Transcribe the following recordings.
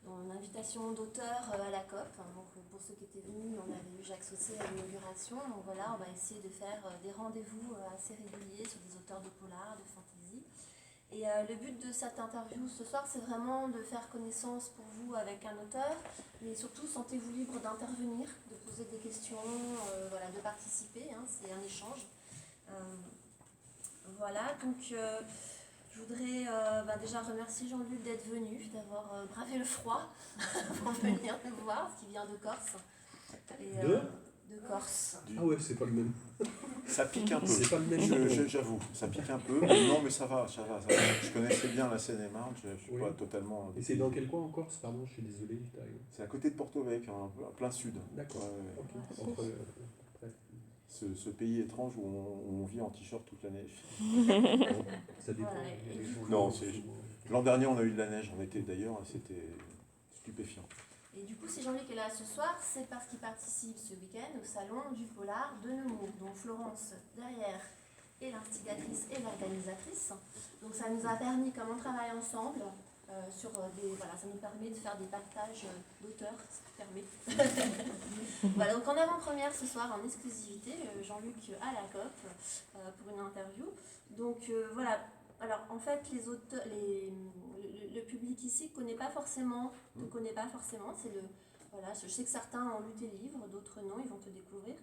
une invitation d'auteurs à la COP. Donc, pour ceux qui étaient venus, on avait eu Jacques Saussé à l'inauguration. Donc voilà, on va essayer de faire des rendez-vous assez réguliers sur des auteurs de polar, de fantasy. Et le but de cette interview ce soir, c'est vraiment de faire connaissance pour vous avec un auteur, mais surtout sentez-vous libre d'intervenir, de poser des questions, voilà, de participer, hein, c'est un échange. Voilà, donc je voudrais déjà remercier Jean-Luc d'être venu, d'avoir bravé le froid pour venir nous voir, parce qu'il vient de Corse. Et, de Corse. Ah ouais, c'est pas le même. Ça pique un peu, C'est pas le même. j'avoue, ça pique un peu, mais non mais ça va. Je connaissais bien la Seine-et-Marne, je suis pas totalement... Et c'est dans quel coin en Corse? Pardon, je suis désolé. C'est à côté de Porto Vecchio, en plein sud. D'accord. Ouais. Okay. Ce pays étrange où on vit en t-shirt toute l'année. Ça dépend. Non, l'an dernier on a eu de la neige en été d'ailleurs, c'était stupéfiant. Et du coup, si Jean-Luc est là ce soir, c'est parce qu'il participe ce week-end au salon du polar de Nemours, dont Florence derrière est l'instigatrice et l'organisatrice. Donc ça nous a permis, comme on travaille ensemble, ça nous permet de faire des partages d'auteurs, ce qui permet. Voilà, donc en avant-première ce soir, en exclusivité, Jean-Luc à la COP pour une interview. Donc voilà. Alors en fait, le public ici ne connaît pas forcément, je sais que certains ont lu tes livres, d'autres non, ils vont te découvrir.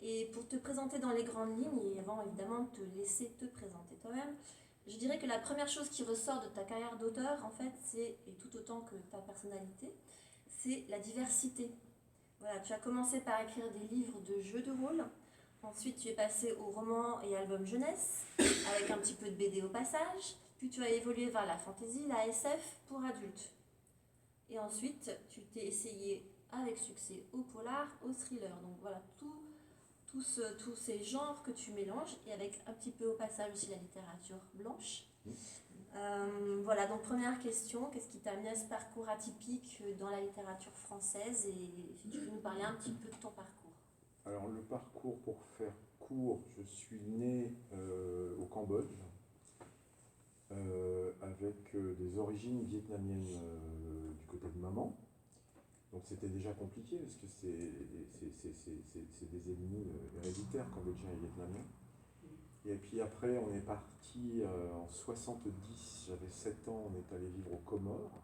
Et pour te présenter dans les grandes lignes, et avant évidemment de te laisser te présenter toi-même, je dirais que la première chose qui ressort de ta carrière d'auteur, en fait, et tout autant que ta personnalité, c'est la diversité. Voilà, tu as commencé par écrire des livres de jeux de rôle. Ensuite, tu es passé au roman et album jeunesse, avec un petit peu de BD au passage. Puis tu as évolué vers la fantasy, la SF pour adultes. Et ensuite, tu t'es essayé avec succès au polar, au thriller. Donc voilà, tous ces genres que tu mélanges, et avec un petit peu au passage aussi la littérature blanche. Voilà, donc première question, qu'est-ce qui t'a amené à ce parcours atypique dans la littérature française? Et si tu peux nous parler un petit peu de ton parcours. Alors le parcours, pour faire court, je suis né au Cambodge, avec des origines vietnamiennes du côté de maman. Donc c'était déjà compliqué, parce que c'est des ennemis héréditaires, cambodgiens et vietnamiens. Et puis après, on est parti en 70, j'avais 7 ans, on est allé vivre aux Comores.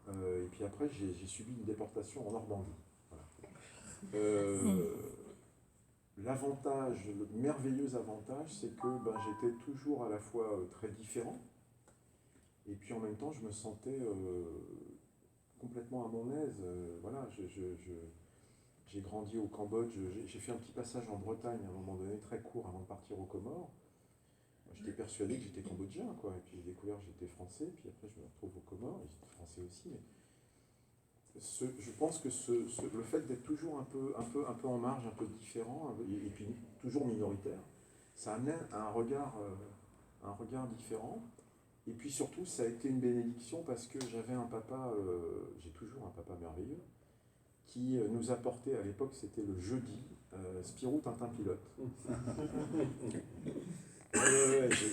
Et puis après, j'ai subi une déportation en Normandie. Voilà. L'avantage, le merveilleux avantage, c'est que j'étais toujours à la fois très différent, et puis en même temps, je me sentais complètement à mon aise. Voilà, j'ai grandi au Cambodge, j'ai fait un petit passage en Bretagne à un moment donné, très court, avant de partir aux Comores. J'étais persuadé que j'étais cambodgien, quoi. Et puis j'ai découvert que j'étais français, puis après je me retrouve aux Comores, et j'étais français aussi. Mais je pense que le fait d'être toujours un peu en marge, un peu différent, et puis toujours minoritaire, ça amène à un regard différent. Et puis surtout, ça a été une bénédiction parce que j'avais un papa, j'ai toujours un papa merveilleux, qui nous apportait, à l'époque c'était le jeudi, Spirou Tintin Pilote.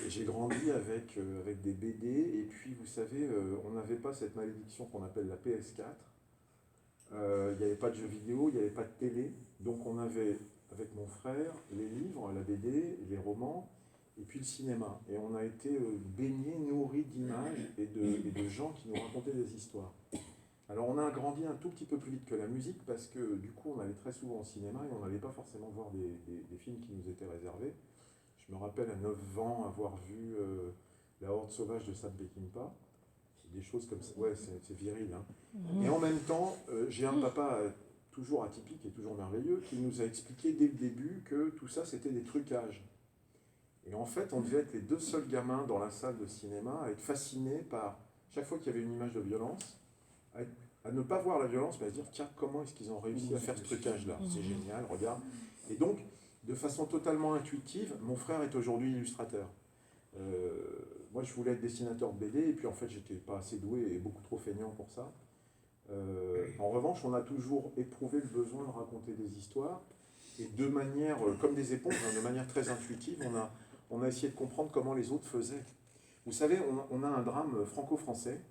J'ai grandi avec des BD, et puis vous savez, on n'avait pas cette malédiction qu'on appelle la PS4. Il n'y avait pas de jeux vidéo, il n'y avait pas de télé, donc on avait, avec mon frère, les livres, la BD, les romans, et puis le cinéma. Et on a été baignés, nourris d'images et de gens qui nous racontaient des histoires. Alors on a grandi un tout petit peu plus vite que la musique, parce que du coup on allait très souvent au cinéma, et on n'allait pas forcément voir des films qui nous étaient réservés. Je me rappelle à 9 ans avoir vu La Horde sauvage de Sam Peckinpah. Des choses comme ça, ouais, c'est viril. Hein. Et en même temps, j'ai un papa toujours atypique et toujours merveilleux qui nous a expliqué dès le début que tout ça c'était des trucages. Et en fait, on devait être les 2 seuls gamins dans la salle de cinéma à être fascinés par, chaque fois qu'il y avait une image de violence, à ne pas voir la violence, mais à se dire tiens, comment est-ce qu'ils ont réussi à faire ce trucage-là? C'est génial, regarde. Et donc, de façon totalement intuitive, mon frère est aujourd'hui illustrateur. Moi, je voulais être dessinateur de BD, et puis en fait, j'étais pas assez doué et beaucoup trop feignant pour ça. En revanche, on a toujours éprouvé le besoin de raconter des histoires, et de manière, comme des éponges, de manière très intuitive, on a essayé de comprendre comment les autres faisaient. Vous savez, on a un drame franco-français,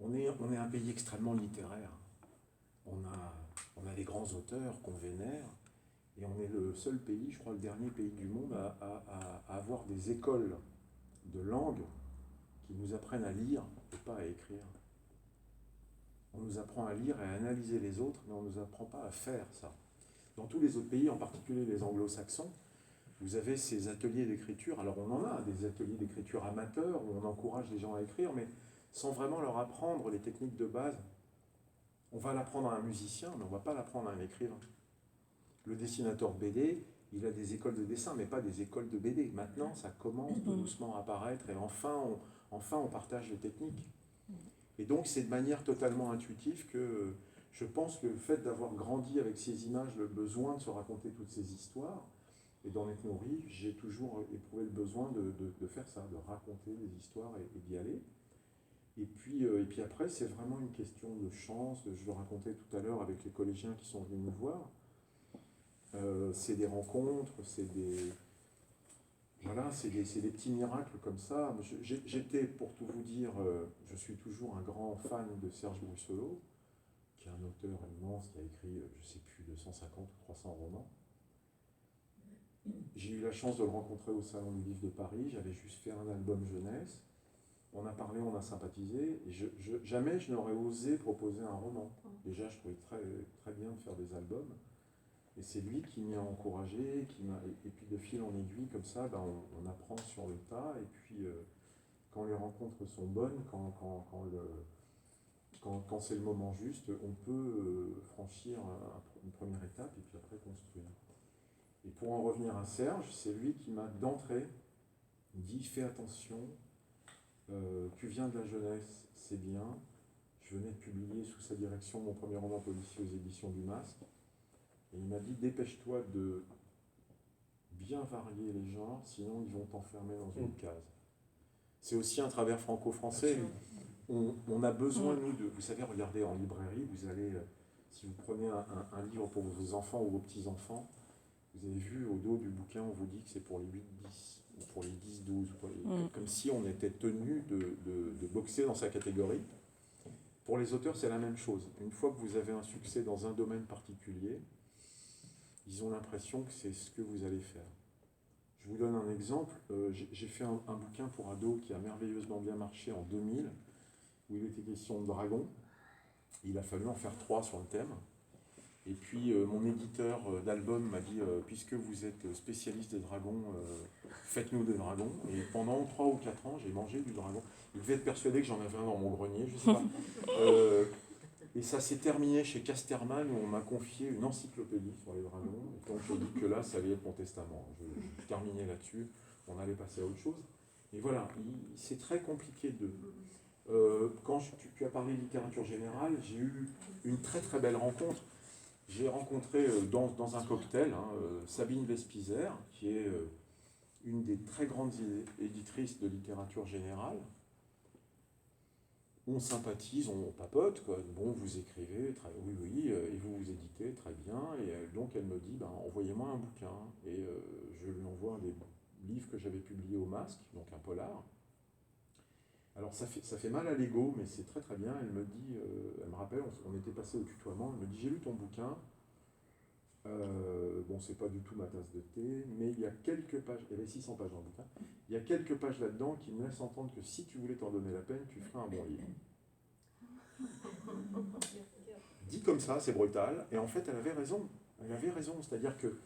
On est un pays extrêmement littéraire. On a des grands auteurs qu'on vénère, et on est le seul pays, je crois le dernier pays du monde, à avoir des écoles de langue qui nous apprennent à lire et pas à écrire. On nous apprend à lire et à analyser les autres, mais on ne nous apprend pas à faire ça. Dans tous les autres pays, en particulier les anglo-saxons, vous avez ces ateliers d'écriture. Alors on en a des ateliers d'écriture amateurs où on encourage les gens à écrire, mais sans vraiment leur apprendre les techniques de base. On va l'apprendre à un musicien, mais on ne va pas l'apprendre à un écrivain. Le dessinateur de BD, il a des écoles de dessin, mais pas des écoles de BD. Maintenant, ça commence tout doucement à apparaître, et enfin on partage les techniques. Et donc c'est de manière totalement intuitive que je pense que le fait d'avoir grandi avec ces images, le besoin de se raconter toutes ces histoires, et d'en être nourri, j'ai toujours éprouvé le besoin de faire ça, de raconter des histoires et d'y aller. Et puis après, c'est vraiment une question de chance. Je le racontais tout à l'heure avec les collégiens qui sont venus nous voir. C'est des rencontres, c'est des petits miracles comme ça. J'étais, pour tout vous dire, je suis toujours un grand fan de Serge Brussolo, qui est un auteur immense, qui a écrit, je ne sais plus, 250 ou 300 romans. J'ai eu la chance de le rencontrer au Salon du Livre de Paris. J'avais juste fait un album jeunesse. On a parlé, on a sympathisé. Et jamais je n'aurais osé proposer un roman. Déjà, je trouvais très, très bien de faire des albums. Et c'est lui qui m'y a encouragé, et puis de fil en aiguille, comme ça, on apprend sur le tas. Et puis, quand les rencontres sont bonnes, quand c'est le moment juste, on peut franchir une première étape et puis après construire. Et pour en revenir à Serge, c'est lui qui m'a d'entrée dit « Fais attention, tu viens de la jeunesse, c'est bien. » Je venais de publier sous sa direction mon premier roman policier aux éditions du Masque. Et il m'a dit « Dépêche-toi de bien varier les genres, sinon ils vont t'enfermer dans une case. » C'est aussi un travers franco-français. On a besoin, nous, vous savez, regardez en librairie, vous allez, si vous prenez un livre pour vos enfants ou vos petits-enfants, vous avez vu au dos du bouquin, on vous dit que c'est pour les 8-10, ou pour les 10-12, comme si on était tenu de boxer dans sa catégorie. Pour les auteurs, c'est la même chose. Une fois que vous avez un succès dans un domaine particulier, ils ont l'impression que c'est ce que vous allez faire. Je vous donne un exemple. J'ai fait un bouquin pour ados qui a merveilleusement bien marché en 2000, où il était question de dragons. Il a fallu en faire 3 sur le thème. Et puis mon éditeur d'album m'a dit puisque vous êtes spécialiste des dragons, faites-nous des dragons. Et pendant 3 ou 4 ans, j'ai mangé du dragon. Il devait être persuadé que j'en avais un dans mon grenier, je ne sais pas. Et ça s'est terminé chez Casterman où on m'a confié une encyclopédie sur les dragons. Et donc j'ai dit que là, ça allait être mon testament. Je terminais là-dessus, on allait passer à autre chose. Et voilà, c'est très compliqué de... quand tu as parlé de littérature générale, j'ai eu une très très belle rencontre. J'ai rencontré dans un cocktail Sabine Vespizer, qui est une des très grandes éditrices de littérature générale. On sympathise, on papote, quoi. Bon, vous écrivez, oui, et vous éditez, très bien. Et donc elle me dit, envoyez-moi un bouquin. Et je lui envoie des livres que j'avais publiés au Masque, donc un polar. Alors ça fait mal à l'ego, mais c'est très très bien. Elle me dit, elle me rappelle, on était passé au tutoiement, elle me dit, j'ai lu ton bouquin, bon c'est pas du tout ma tasse de thé, mais il y a quelques pages, il y avait 600 pages dans le bouquin, il y a quelques pages là-dedans qui me laissent entendre que si tu voulais t'en donner la peine, tu ferais un bon livre. Dit comme ça, c'est brutal, et en fait elle avait raison, c'est-à-dire que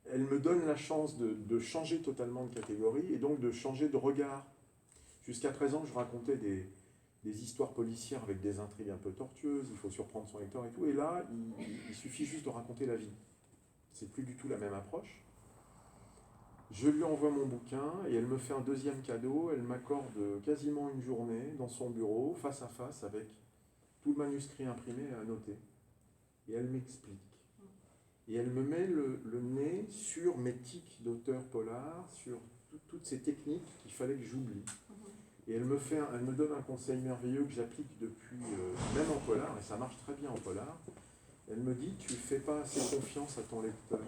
elle me donne la chance de changer totalement de catégorie, et donc de changer de regard. Jusqu'à présent, je racontais des histoires policières avec des intrigues un peu tortueuses, il faut surprendre son lecteur et tout, et là, il suffit juste de raconter la vie. C'est plus du tout la même approche. Je lui envoie mon bouquin, et elle me fait un deuxième cadeau, elle m'accorde quasiment une journée dans son bureau, face à face, avec tout le manuscrit imprimé à annoter. Et elle m'explique. Et elle me met le nez sur mes tics d'auteur polar, sur toutes ces techniques qu'il fallait que j'oublie. Et elle me donne un conseil merveilleux que j'applique depuis, même en polar, et ça marche très bien en polar. Elle me dit, tu ne fais pas assez confiance à ton lecteur.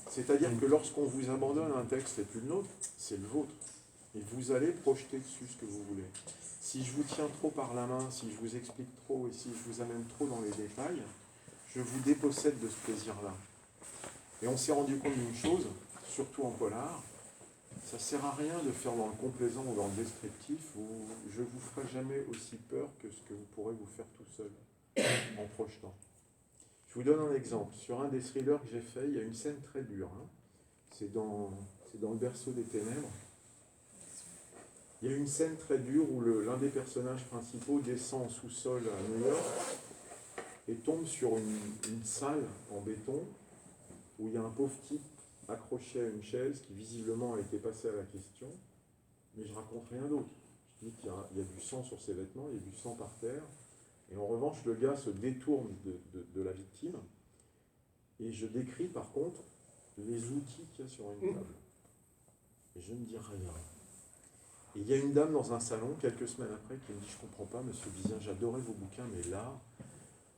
C'est-à-dire que lorsqu'on vous abandonne un texte et plus le nôtre, c'est le vôtre. Et vous allez projeter dessus ce que vous voulez. Si je vous tiens trop par la main, si je vous explique trop et si je vous amène trop dans les détails, je vous dépossède de ce plaisir-là. Et on s'est rendu compte d'une chose, surtout en polar, ça ne sert à rien de faire dans le complaisant ou dans le descriptif, je ne vous ferai jamais aussi peur que ce que vous pourrez vous faire tout seul, en projetant. Je vous donne un exemple. Sur un des thrillers que j'ai fait, il y a une scène très dure. Hein. C'est dans le berceau des ténèbres. Il y a une scène très dure où l'un des personnages principaux descend en sous-sol à New York et tombe sur une salle en béton où il y a un pauvre type accroché à une chaise qui visiblement a été passé à la question, mais je raconte rien d'autre. Je dis qu'il y a du sang sur ses vêtements, il y a du sang par terre, et en revanche le gars se détourne de la victime, et je décris par contre les outils qu'il y a sur une table. Et je ne dis rien. Et il y a une dame dans un salon, quelques semaines après, qui me dit « Je ne comprends pas, monsieur Bizien, j'adorais vos bouquins, mais là,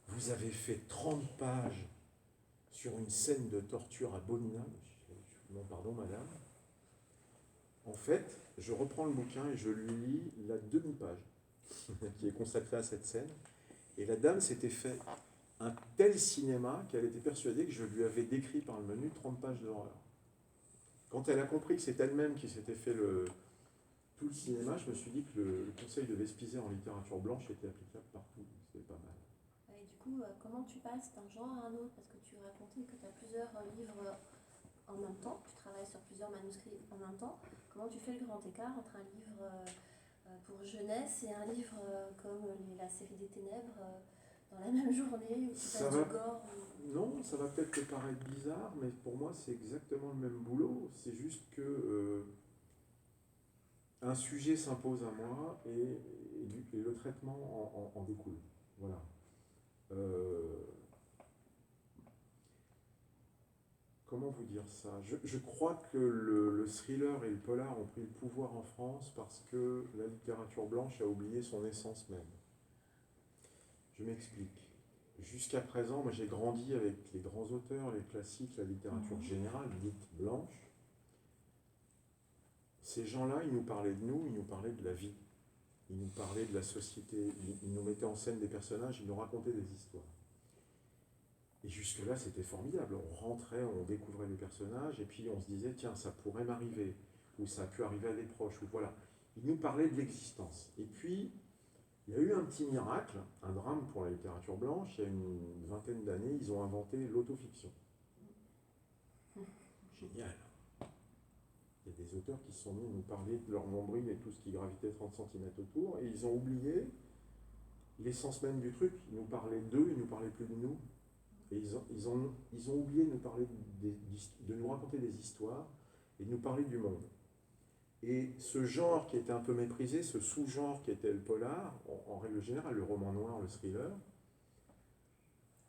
vous avez fait 30 pages sur une scène de torture abominable. » Non, pardon, madame. En fait, je reprends le bouquin et je lui lis la demi-page qui est consacrée à cette scène. Et la dame s'était fait un tel cinéma qu'elle était persuadée que je lui avais décrit par le menu 30 pages d'horreur. Quand elle a compris que c'est elle-même qui s'était fait tout le cinéma, je me suis dit que le conseil de Vespizer en littérature blanche était applicable partout. C'était pas mal. Et du coup, comment tu passes d'un genre à un autre? Parce que tu racontais que tu as plusieurs livres en même temps, tu travailles sur plusieurs manuscrits en même temps. Comment tu fais le grand écart entre un livre pour jeunesse et un livre comme La série des ténèbres dans la même journée où tu passes du gore Non, ça va peut-être te paraître bizarre, mais pour moi c'est exactement le même boulot. C'est juste que un sujet s'impose à moi et le traitement en découle. Voilà. Comment vous dire ça? Je crois que le thriller et le polar ont pris le pouvoir en France parce que la littérature blanche a oublié son essence même. Je m'explique. Jusqu'à présent, moi j'ai grandi avec les grands auteurs, les classiques, la littérature générale, dite blanche. Ces gens-là, ils nous parlaient de nous, ils nous parlaient de la vie. Ils nous parlaient de la société, ils nous mettaient en scène des personnages, ils nous racontaient des histoires. Et jusque-là, c'était formidable. On rentrait, on découvrait les personnages, et puis on se disait, tiens, ça pourrait m'arriver, ou ça a pu arriver à des proches, ou voilà. Ils nous parlaient de l'existence. Et puis, il y a eu un petit miracle, un drame pour la littérature blanche. Il y a une vingtaine d'années, ils ont inventé l'autofiction. Génial. Il y a des auteurs qui se sont mis à nous parler de leur nombril et tout ce qui gravitait 30 cm autour, et ils ont oublié l'essence même du truc. Ils nous parlaient d'eux, ils nous parlaient plus de nous. Et ils ont oublié de nous parler de nous raconter des histoires et de nous parler du monde. Et ce genre qui était un peu méprisé, ce sous-genre qui était le polar, en règle générale, le roman noir, le thriller,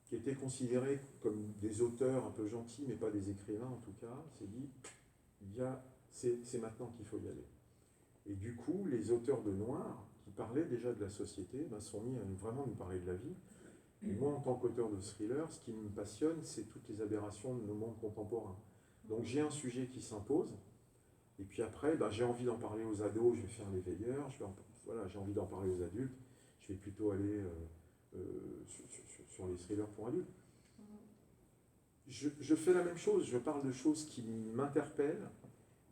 qui était considéré comme des auteurs un peu gentils, mais pas des écrivains en tout cas, s'est dit, c'est maintenant qu'il faut y aller. Et du coup, les auteurs de noir, qui parlaient déjà de la société, sont mis à vraiment nous parler de la vie. Et moi, en tant qu'auteur de thriller, ce qui me passionne, c'est toutes les aberrations de nos mondes contemporains. Donc j'ai un sujet qui s'impose, et puis après, j'ai envie d'en parler aux ados, je vais faire les veilleurs, j'ai envie d'en parler aux adultes, je vais plutôt aller sur les thrillers pour adultes. Je fais la même chose, je parle de choses qui m'interpellent,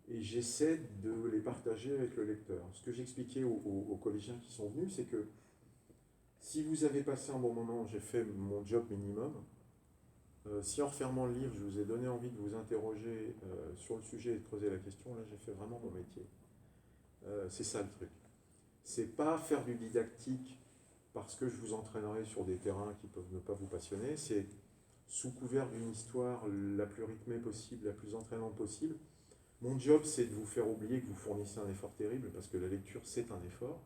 et j'essaie de les partager avec le lecteur. Ce que j'expliquais aux collégiens qui sont venus, c'est que si vous avez passé un bon moment, j'ai fait mon job minimum. Si en refermant le livre, je vous ai donné envie de vous interroger sur le sujet et de creuser la question, là j'ai fait vraiment mon métier. C'est ça le truc. C'est pas faire du didactique parce que je vous entraînerai sur des terrains qui peuvent ne pas vous passionner, c'est sous couvert d'une histoire la plus rythmée possible, la plus entraînante possible. Mon job, c'est de vous faire oublier que vous fournissez un effort terrible, parce que la lecture, c'est un effort.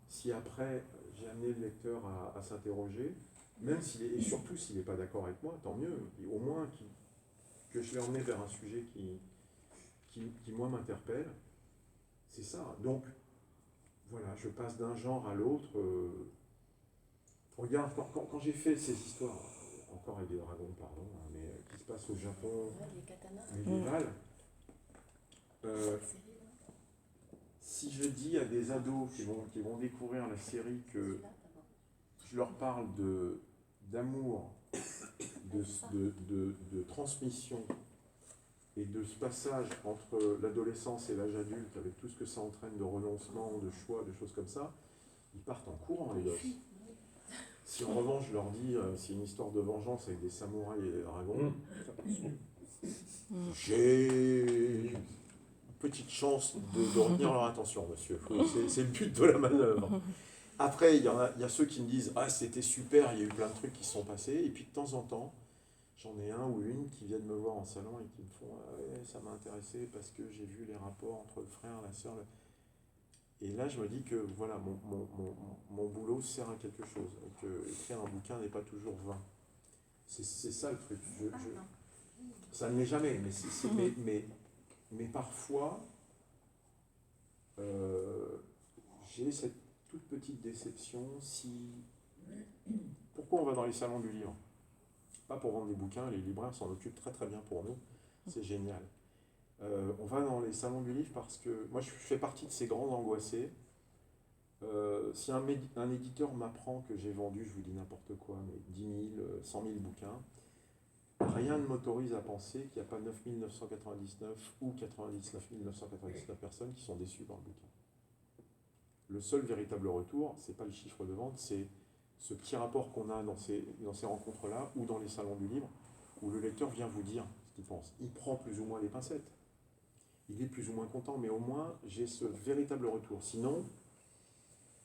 Si après, j'ai amené le lecteur à s'interroger, même s'il est, et surtout s'il n'est pas d'accord avec moi, tant mieux, au moins que je l'ai emmené vers un sujet qui moi, m'interpelle. C'est ça. Donc, voilà, je passe d'un genre à l'autre. Regarde, quand j'ai fait ces histoires, encore avec des dragons, pardon, mais qui se passent au Japon médiéval, Si je dis à des ados qui vont découvrir la série que Celui-là, d'abord. je leur parle d'amour, de transmission et de ce passage entre l'adolescence et l'âge adulte avec tout ce que ça entraîne de renoncement, de choix, de choses comme ça, ils partent en courant les gosses. Si en revanche je leur dis c'est une histoire de vengeance avec des samouraïs et des dragons, j'ai une petite chance de retenir leur attention, monsieur. C'est le but de la manœuvre. Après, il y a ceux qui me disent ah c'était super, il y a eu plein de trucs qui se sont passés, et puis de temps en temps, j'en ai un ou une qui viennent me voir en salon et qui me font ah ouais, ça m'a intéressé parce que j'ai vu les rapports entre le frère, la sœur. Et là, je me dis que voilà, mon boulot sert à quelque chose, et que écrire un bouquin n'est pas toujours vain. C'est ça le truc. Ça ne l'est jamais, mais parfois, j'ai cette toute petite déception si... Pourquoi on va dans les salons du livre? Pas pour vendre des bouquins, les libraires s'en occupent très très bien pour nous, c'est génial. On va dans les salons du livre parce que moi je fais partie de ces grands angoissés. Si un éditeur m'apprend que j'ai vendu, je vous dis n'importe quoi, mais 10 000, 100 000 bouquins, rien ne m'autorise à penser qu'il n'y a pas 9 999 ou 99 999 personnes qui sont déçues par le bouquin. Le seul véritable retour, c'est pas le chiffre de vente, c'est ce petit rapport qu'on a dans ces rencontres-là ou dans les salons du livre, où le lecteur vient vous dire ce qu'il pense. Il prend plus ou moins les pincettes. Il est plus ou moins content, mais au moins j'ai ce véritable retour. Sinon,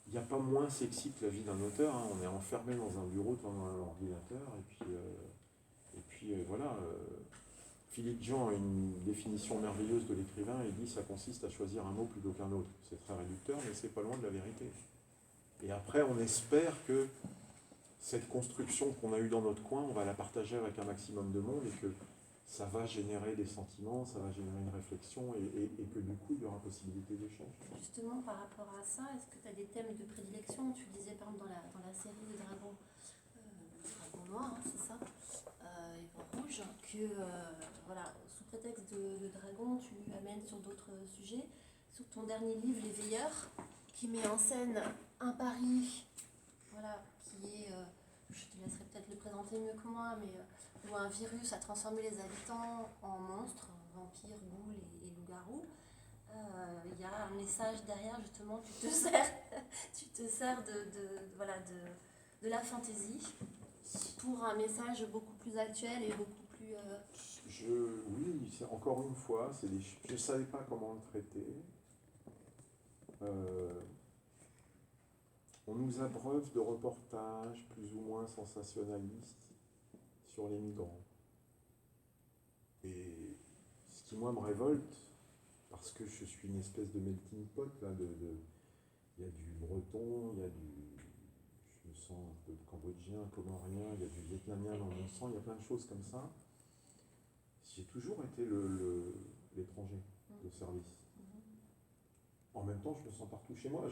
il n'y a pas moins sexy que la vie d'un auteur. Hein. On est enfermé dans un bureau devant un ordinateur, et puis voilà. Philippe Jean a une définition merveilleuse de l'écrivain. Il dit ça consiste à choisir un mot plutôt qu'un autre. C'est très réducteur, mais c'est pas loin de la vérité. Et après, on espère que cette construction qu'on a eue dans notre coin, on va la partager avec un maximum de monde et que ça va générer des sentiments, ça va générer une réflexion et que du coup, il y aura possibilité d'échange. Justement, par rapport à ça, est-ce que tu as des thèmes de prédilection? Tu disais par exemple dans la série des dragons, dragon noir, hein, c'est ça, et rouge, que voilà, sous prétexte de dragon, tu amènes sur d'autres sujets. Sur ton dernier livre, Les Veilleurs, qui met en scène un Paris, voilà, qui est, je te laisserai peut-être le présenter mieux que moi, mais où un virus a transformé les habitants en monstres, vampires, ghouls et loups-garous. Il y a un message derrière, justement, tu te sers de la fantaisie pour un message beaucoup plus actuel et beaucoup plus... Oui, encore une fois, je ne savais pas comment le traiter. On nous abreuve de reportages plus ou moins sensationnalistes sur les migrants. Et ce qui, moi, me révolte, parce que je suis une espèce de melting pot, là, il y a du breton, il y a je me sens un peu cambodgien, comorien, il y a du vietnamien dans mon sang, il y a plein de choses comme ça. J'ai toujours été l'étranger de service. En même temps, je me sens partout chez moi.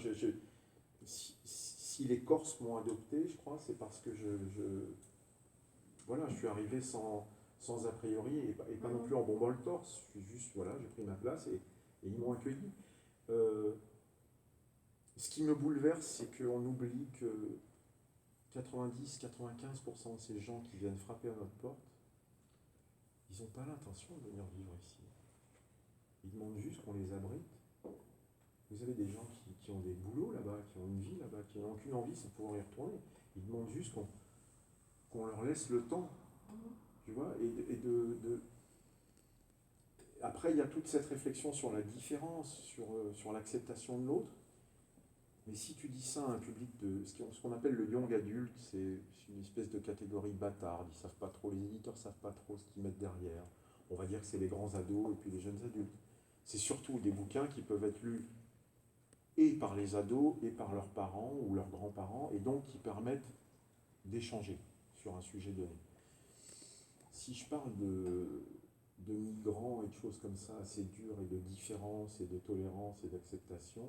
Si les Corses m'ont adopté, je crois, c'est parce que voilà, je suis arrivé sans a priori et pas non plus en bombant le torse. Je suis juste, voilà, j'ai pris ma place et ils m'ont accueilli. Ce qui me bouleverse, c'est qu'on oublie que 90-95% de ces gens qui viennent frapper à notre porte, ils n'ont pas l'intention de venir vivre ici. Ils demandent juste qu'on les abrite. Vous avez des gens qui ont des boulots là-bas, qui ont une vie là-bas, qui n'ont aucune envie, c'est de pouvoir y retourner. Ils demandent juste qu'on leur laisse le temps, tu vois, Après, il y a toute cette réflexion sur la différence, sur l'acceptation de l'autre. Mais si tu dis ça à un public ce qu'on appelle le young adulte, c'est une espèce de catégorie bâtarde. Ils savent pas trop, les éditeurs savent pas trop ce qu'ils mettent derrière. On va dire que c'est les grands ados et puis les jeunes adultes. C'est surtout des bouquins qui peuvent être lus et par les ados et par leurs parents ou leurs grands-parents, et donc qui permettent d'échanger sur un sujet donné. Si je parle de migrants et de choses comme ça assez dures, et de différence et de tolérance et d'acceptation,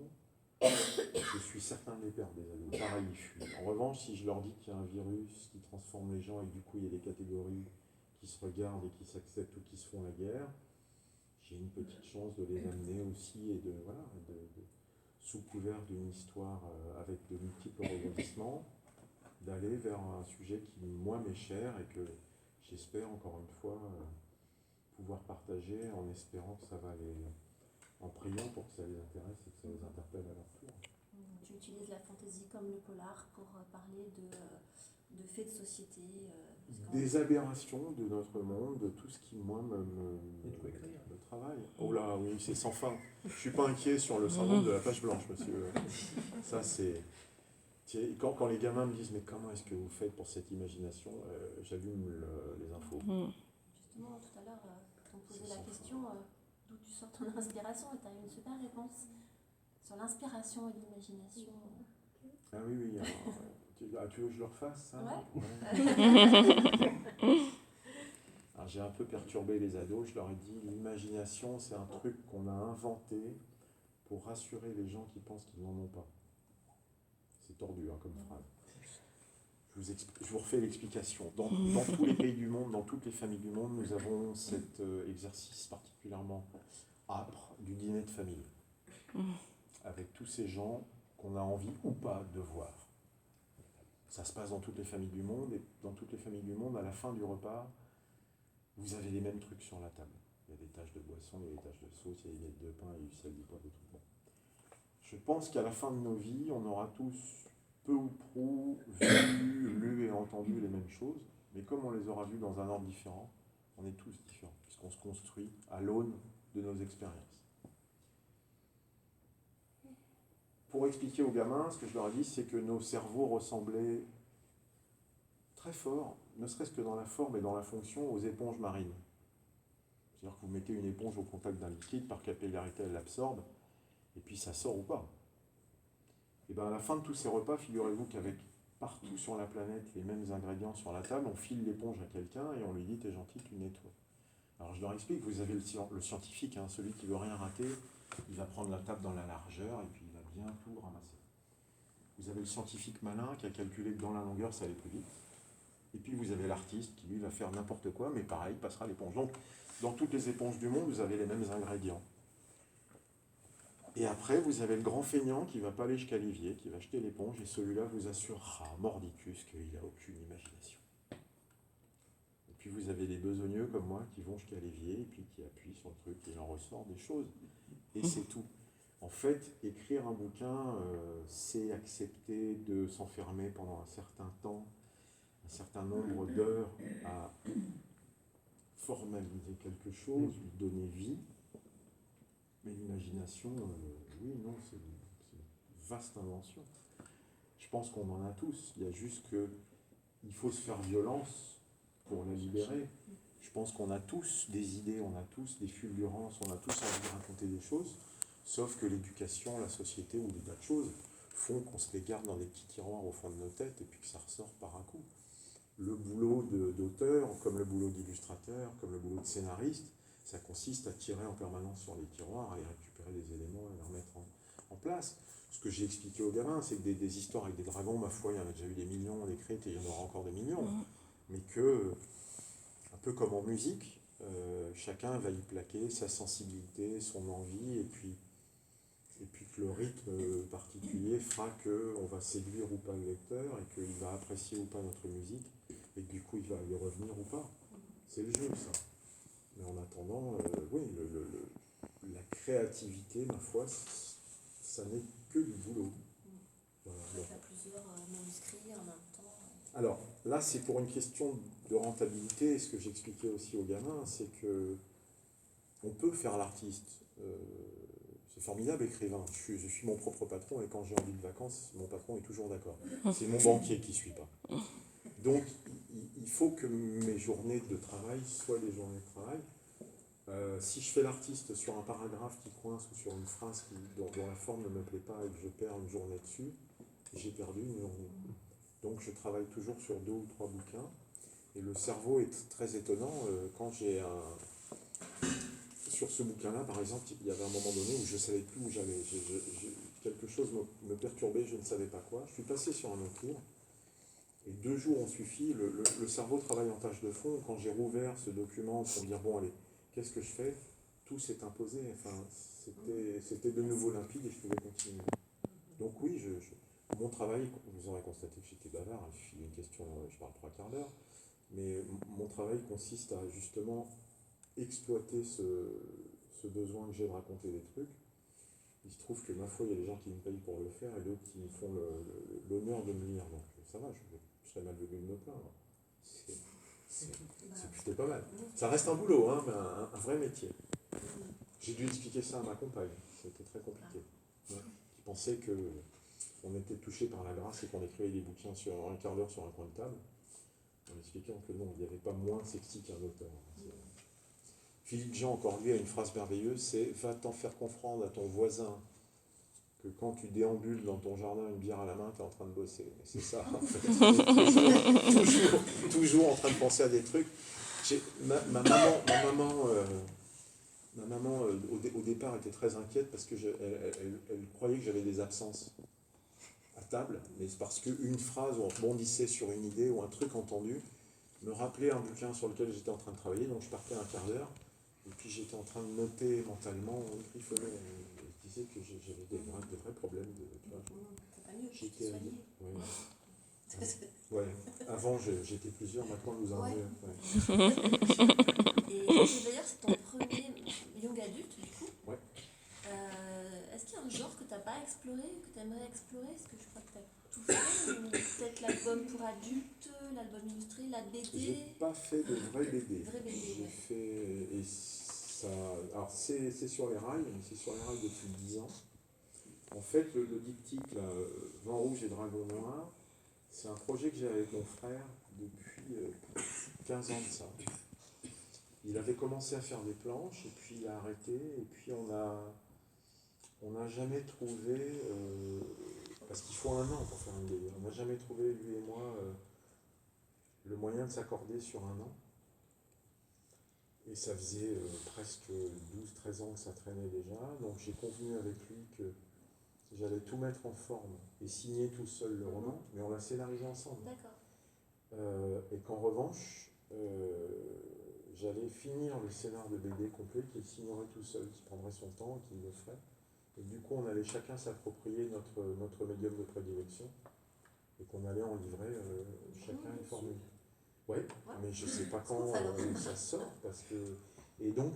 je suis certain de les perdre, des ados. Pareil, ils fuient. En revanche, si je leur dis qu'il y a un virus qui transforme les gens et que du coup il y a des catégories qui se regardent et qui s'acceptent ou qui se font la guerre, j'ai une petite chance de les amener aussi et sous couvert d'une histoire avec de multiples rebondissements, d'aller vers un sujet qui, moi, m'est cher et que j'espère, encore une fois, pouvoir partager en espérant que ça va en priant pour que ça les intéresse et que ça les interpelle à leur tour. Tu utilises la fantaisie comme le polar pour parler de faits de société. Des aberrations de notre monde, de tout ce qui, moi, me travaille. Oh là, oui, c'est sans fin. Je ne suis pas inquiet sur le syndrome de la page blanche, monsieur. Ça, c'est... Quand les gamins me disent « Mais comment est-ce que vous faites pour cette imagination ?» J'allume les infos. Justement, tout à l'heure, on posait la question d'où tu sors ton inspiration et tu as eu une super réponse sur l'inspiration et l'imagination. Ah oui, oui. Alors, tu veux que je le refasse, ça? Ouais. Alors, j'ai un peu perturbé les ados. Je leur ai dit l'imagination, c'est un truc qu'on a inventé pour rassurer les gens qui pensent qu'ils n'en ont pas. C'est tordu comme phrase. Je vous refais l'explication. Dans tous les pays du monde, dans toutes les familles du monde, nous avons cet exercice particulièrement âpre du dîner de famille. Avec tous ces gens qu'on a envie ou pas de voir. Ça se passe dans toutes les familles du monde, et dans toutes les familles du monde, à la fin du repas, vous avez les mêmes trucs sur la table. Il y a des taches de boisson, il y a des taches de sauce, il y a des miettes de pain, il y a du sel, du poivre, des trucs. Je pense qu'à la fin de nos vies, on aura tous, peu ou prou, vu, lu et entendu les mêmes choses, mais comme on les aura vues dans un ordre différent, on est tous différents, puisqu'on se construit à l'aune de nos expériences. Pour expliquer aux gamins, ce que je leur ai dit, c'est que nos cerveaux ressemblaient très fort, ne serait-ce que dans la forme et dans la fonction, aux éponges marines. C'est-à-dire que vous mettez une éponge au contact d'un liquide, par capillarité, elle l'absorbe, et puis ça sort ou pas. Et bien à la fin de tous ces repas, figurez-vous qu'avec partout sur la planète les mêmes ingrédients sur la table, on file l'éponge à quelqu'un et on lui dit « t'es gentil, tu nettoies ». Alors je leur explique, vous avez le scientifique, celui qui ne veut rien rater, il va prendre la table dans la largeur et puis il va bien tout ramasser. Vous avez le scientifique malin qui a calculé que dans la longueur ça allait plus vite. Et puis vous avez l'artiste qui lui va faire n'importe quoi, mais pareil, passera l'éponge. Donc dans toutes les éponges du monde, vous avez les mêmes ingrédients. Et après, vous avez le grand feignant qui ne va pas aller jusqu'à l'évier, qui va jeter l'éponge, et celui-là vous assurera, mordicus, qu'il n'a aucune imagination. Et puis vous avez les besogneux comme moi qui vont jusqu'à l'évier, et puis qui appuient sur le truc, et il en ressort des choses. Et c'est tout. En fait, écrire un bouquin, c'est accepter de s'enfermer pendant un certain temps, un certain nombre d'heures à formaliser quelque chose, lui donner vie. Mais l'imagination, oui, non, c'est une vaste invention. Je pense qu'on en a tous. Il y a juste qu'il faut se faire violence pour la libérer. Je pense qu'on a tous des idées, on a tous des fulgurances, on a tous envie de raconter des choses, sauf que l'éducation, la société ou des tas de choses font qu'on se les garde dans des petits tiroirs au fond de nos têtes et puis que ça ressort par un coup. Le boulot d'auteur, comme le boulot d'illustrateur, comme le boulot de scénariste, ça consiste à tirer en permanence sur les tiroirs et récupérer des éléments et les remettre en place. Ce que j'ai expliqué aux gamins, c'est que des histoires avec des dragons, ma foi, il y en a déjà eu des millions d'écrites et il y en aura encore des millions. Mais que, un peu comme en musique, chacun va y plaquer sa sensibilité, son envie, et puis que le rythme particulier fera qu'on va séduire ou pas le lecteur, et qu'il va apprécier ou pas notre musique, et que du coup il va y revenir ou pas. C'est le jeu, ça. Mais en attendant, oui, la créativité, ma foi, ça n'est que du boulot. Voilà. Tu as plusieurs manuscrits en même temps. Alors, là, c'est pour une question de rentabilité. Et ce que j'expliquais aussi aux gamins, c'est que on peut faire l'artiste. C'est formidable, écrivain. Je suis mon propre patron, et quand j'ai envie de vacances, mon patron est toujours d'accord. C'est mon banquier qui ne suit pas. Donc, il faut que mes journées de travail soient des journées de travail. Si je fais l'artiste sur un paragraphe qui coince ou sur une phrase dont la forme ne me plaît pas et que je perds une journée dessus, j'ai perdu une journée. Donc je travaille toujours sur 2 ou 3 bouquins. Et le cerveau est très étonnant. Quand j'ai sur ce bouquin-là, par exemple, il y avait un moment donné où je ne savais plus où j'allais. Quelque chose me perturbait, je ne savais pas quoi. Je suis passé sur un autre livre. Et 2 jours ont suffi. Le cerveau travaille en tâche de fond. Quand j'ai rouvert ce document pour me dire, bon allez, qu'est-ce que je fais? tout s'est imposé. Enfin, c'était de nouveau limpide et je pouvais continuer. Donc oui, mon travail, vous aurez constaté que j'étais bavard, il suffit d'une question, je parle 3/4 d'heure, mais mon travail consiste à justement exploiter ce besoin que j'ai de raconter des trucs. Il se trouve que ma foi, il y a des gens qui me payent pour le faire et d'autres qui me font l'honneur de me lire. Donc ça va, je serais malvenu de me plaindre. C'est plutôt pas mal. Ça reste un boulot, hein, mais un vrai métier. J'ai dû expliquer ça à ma compagne, c'était très compliqué. Ouais. Qui pensait qu'on était touché par la grâce et qu'on écrivait des bouquins sur 1/4 d'heure sur un coin de table, en expliquant que non, il n'y avait pas moins sexy qu'un auteur. Philippe Jean, encore lui, a une phrase merveilleuse, c'est « Va t'en faire comprendre à ton voisin que quand tu déambules dans ton jardin une bière à la main, tu es en train de bosser. » Et c'est ça, en fait. toujours en train de penser à des trucs. Ma maman au départ, était très inquiète parce que elle croyait que j'avais des absences à table, mais c'est parce qu'une phrase où on rebondissait sur une idée ou un truc entendu me rappelait un bouquin sur lequel j'étais en train de travailler, donc je partais 1/4 d'heure. Et puis j'étais en train de noter mentalement, griffonnant, et je disais que j'avais des vrais problèmes. C'est pas mieux, J'étais soigné. Ouais. Avant j'étais plusieurs, maintenant nous en avons. Et d'ailleurs c'est ton premier young adulte du coup. Ouais. Est-ce qu'il y a un genre que tu n'as pas exploré, que tu aimerais explorer? Est-ce que je crois que tu as tout fait? Ou peut-être l'album pour adultes, l'album illustré, la BD? J'ai pas fait de vraie BD. J'ai Ouais. fait. Et ça. Alors c'est sur les rails, mais c'est sur les rails depuis 10 ans. En fait, le diptyque, là, Vent rouge et Dragon noir, c'est un projet que j'ai avec mon frère depuis 15 ans de ça. Il avait commencé à faire des planches, et puis il a arrêté, et puis on n'a jamais trouvé, parce qu'il faut un an pour faire une BD, on n'a jamais trouvé, lui et moi, le moyen de s'accorder sur un an. Et ça faisait presque 12-13 ans que ça traînait déjà, donc j'ai convenu avec lui que j'allais tout mettre en forme et signer tout seul le roman, mais on l'a scénarisé ensemble. D'accord. Et qu'en revanche, j'allais finir le scénar de BD complet, qu'il signerait tout seul, qui prendrait son temps et qu'il le ferait. Et du coup, on allait chacun s'approprier notre médium de prédilection et qu'on allait en livrer chacun une formule. Ouais, mais je ne sais pas quand ça sort, parce que... Et donc,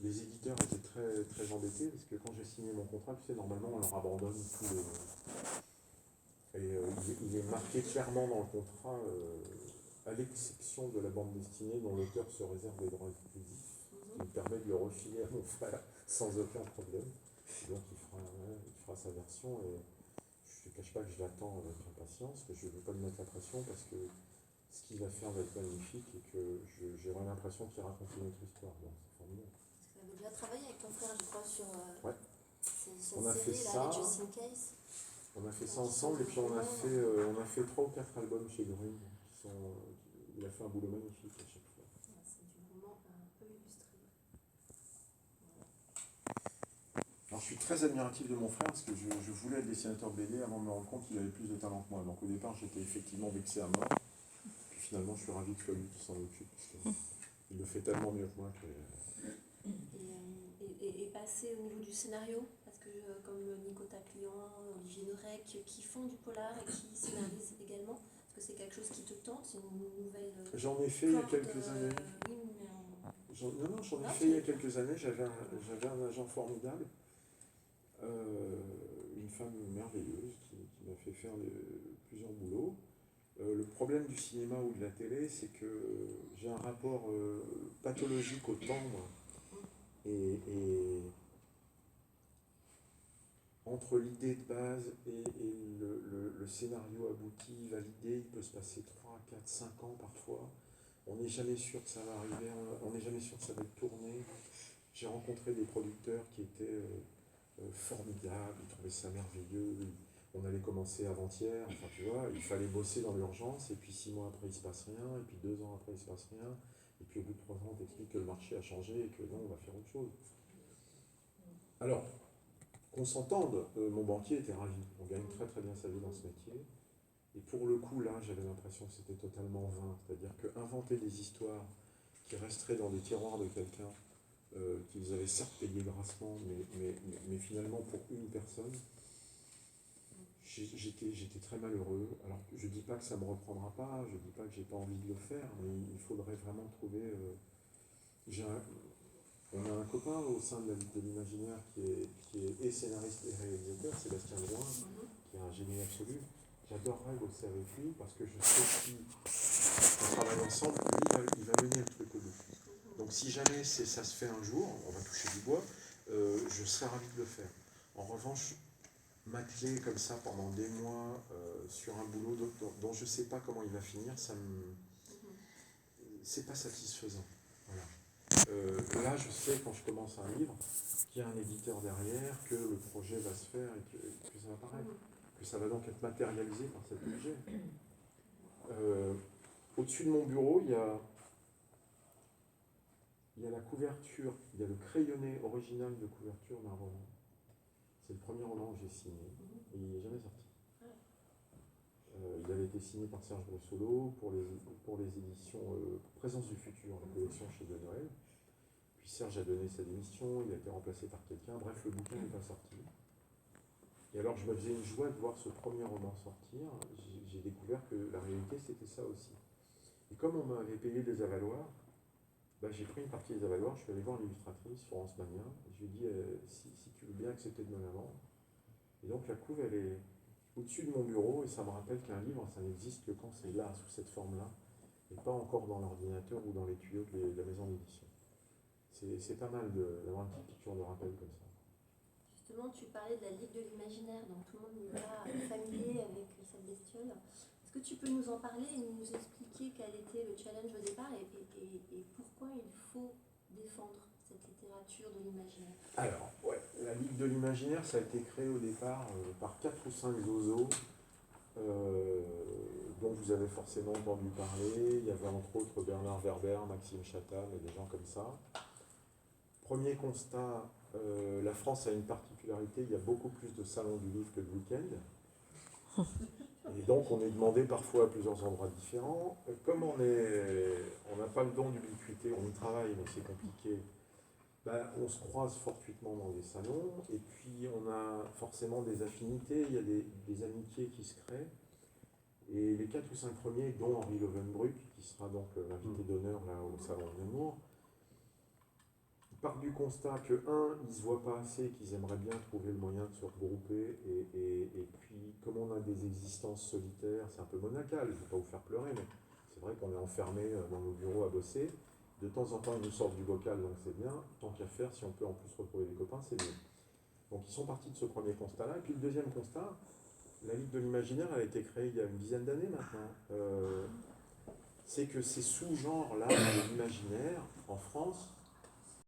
les éditeurs étaient très, très embêtés, parce que quand j'ai signé mon contrat, tu sais, normalement, on leur abandonne tous les... Et il est marqué clairement dans le contrat, à l'exception de la bande dessinée dont l'auteur se réserve les droits exclusifs, qui me permet de le refiler à mon frère sans aucun problème. Et donc, il fera sa version, et je ne te cache pas que je l'attends avec impatience, que je ne veux pas lui mettre la pression, parce que ce qu'il va faire va être magnifique et que j'aurai l'impression qu'il raconte une autre histoire. Bon, c'est formidable. Parce que tu avais déjà travaillé avec ton frère, je crois, sur cette on a série, fait là, ça. Just in Case. On a fait ça ensemble et puis on a fait 3 ou 4 albums chez Green. Il a fait un boulot magnifique à chaque fois. C'est du roman un peu illustré. Alors je suis très admiratif de mon frère parce que je voulais être dessinateur de BD avant de me rendre compte qu'il avait plus de talent que moi. Donc au départ j'étais effectivement vexé à mort. Puis finalement je suis ravi que ce soit lui qui s'en occupe parce qu'il le fait tellement mieux que moi que... Et passer au niveau du scénario, parce que comme Nico Taclian, Olivier Norek, qui font du polar et qui scénarisent également, est-ce que c'est quelque chose qui te tente? C'est une nouvelle... J'en ai fait il y a quelques années. J'en ai fait il y a quelques années, j'avais un agent formidable, une femme merveilleuse qui m'a fait faire plusieurs boulots. Le problème du cinéma ou de la télé, c'est que j'ai un rapport pathologique au timbre et entre l'idée de base et le scénario abouti, validé, il peut se passer 3, 4, 5 ans parfois. On n'est jamais sûr que ça va arriver, on n'est jamais sûr que ça va être tourné. J'ai rencontré des producteurs qui étaient formidables, ils trouvaient ça merveilleux. On allait commencer avant-hier, enfin tu vois, il fallait bosser dans l'urgence, et puis 6 mois après il se passe rien, et puis 2 ans après il se passe rien, et puis au bout de 3 ans on t'explique que le marché a changé et que non, on va faire autre chose. Alors, qu'on s'entende, mon banquier était ravi, on gagne très très bien sa vie dans ce métier, et pour le coup là j'avais l'impression que c'était totalement vain, c'est-à-dire que inventer des histoires qui resteraient dans des tiroirs de quelqu'un qu'ils avaient certes payé grassement, mais finalement pour une personne, j'étais très malheureux. Alors je ne dis pas que ça ne me reprendra pas, je ne dis pas que j'ai pas envie de le faire, mais il faudrait vraiment trouver... on a un copain au sein de la Ligue de l'Imaginaire qui est et scénariste et réalisateur, Sébastien Drouin, qui est un génie absolu. J'adorerais bosser avec lui parce que je sais qu'on travaille ensemble, lui, il va mener le truc au bout. Donc si jamais ça se fait un jour, on va toucher du bois, je serais ravi de le faire. En revanche, m'atteler comme ça pendant des mois sur un boulot dont je ne sais pas comment il va finir, c'est pas satisfaisant. Voilà. Là, je sais quand je commence un livre qu'il y a un éditeur derrière, que le projet va se faire et que ça va paraître, que ça va donc être matérialisé par cet objet. Au-dessus de mon bureau, il y a la couverture, il y a le crayonné original de couverture d'un roman. C'est le premier roman que j'ai signé et il n'est jamais sorti. Il avait été signé par Serge Brossolo pour les éditions Présence du futur, la collection chez De Noël. Puis Serge a donné sa démission, il a été remplacé par quelqu'un, bref, le bouquin n'est pas sorti. Et alors je me faisais une joie de voir ce premier roman sortir, j'ai découvert que la réalité c'était ça aussi. Et comme on m'avait payé des avaloirs, j'ai pris une partie des avaloirs, je suis allé voir l'illustratrice, Florence Magnin, et je lui ai dit si tu veux bien accepter de me la vendre. Et donc la couve elle est au-dessus de mon bureau, et ça me rappelle qu'un livre, ça n'existe que quand c'est là, sous cette forme-là, et pas encore dans l'ordinateur ou dans les tuyaux de la maison d'édition. C'est pas mal d'avoir une petite piqûre de rappel comme ça. Justement, tu parlais de la Ligue de l'Imaginaire, donc tout le monde n'est pas familier avec cette bestiole. Est-ce que tu peux nous en parler et nous expliquer quel était le challenge au départ et pourquoi il faut défendre cette littérature de l'imaginaire? Alors, ouais, la Ligue de l'Imaginaire, ça a été créé au départ par 4 ou 5 zozos dont vous avez forcément entendu parler. Il y avait entre autres Bernard Werber, Maxime Chatham et des gens comme ça. Premier constat, la France a une particularité, il y a beaucoup plus de salons du livre que de week-end. Et donc on est demandé parfois à plusieurs endroits différents. Comme on n'a pas le don d'ubiquité, on y travaille mais c'est compliqué, on se croise fortuitement dans des salons et puis on a forcément des affinités, il y a des amitiés qui se créent. Et les 4 ou 5 premiers, dont Henri Lovenbruck, qui sera donc l'invité d'honneur là, au Salon de Nemours, partent du constat que, ils ne se voient pas assez, qu'ils aimeraient bien trouver le moyen de se regrouper, et puis, comme on a des existences solitaires, c'est un peu monacal, je ne vais pas vous faire pleurer, mais c'est vrai qu'on est enfermé dans nos bureaux à bosser. De temps en temps, ils nous sortent du bocal, donc c'est bien. Tant qu'à faire, si on peut en plus retrouver des copains, c'est mieux. Donc, ils sont partis de ce premier constat-là. Et puis, le deuxième constat, la Ligue de l'Imaginaire, elle a été créée il y a une dizaine d'années maintenant. C'est que ces sous-genres-là de l'imaginaire, en France,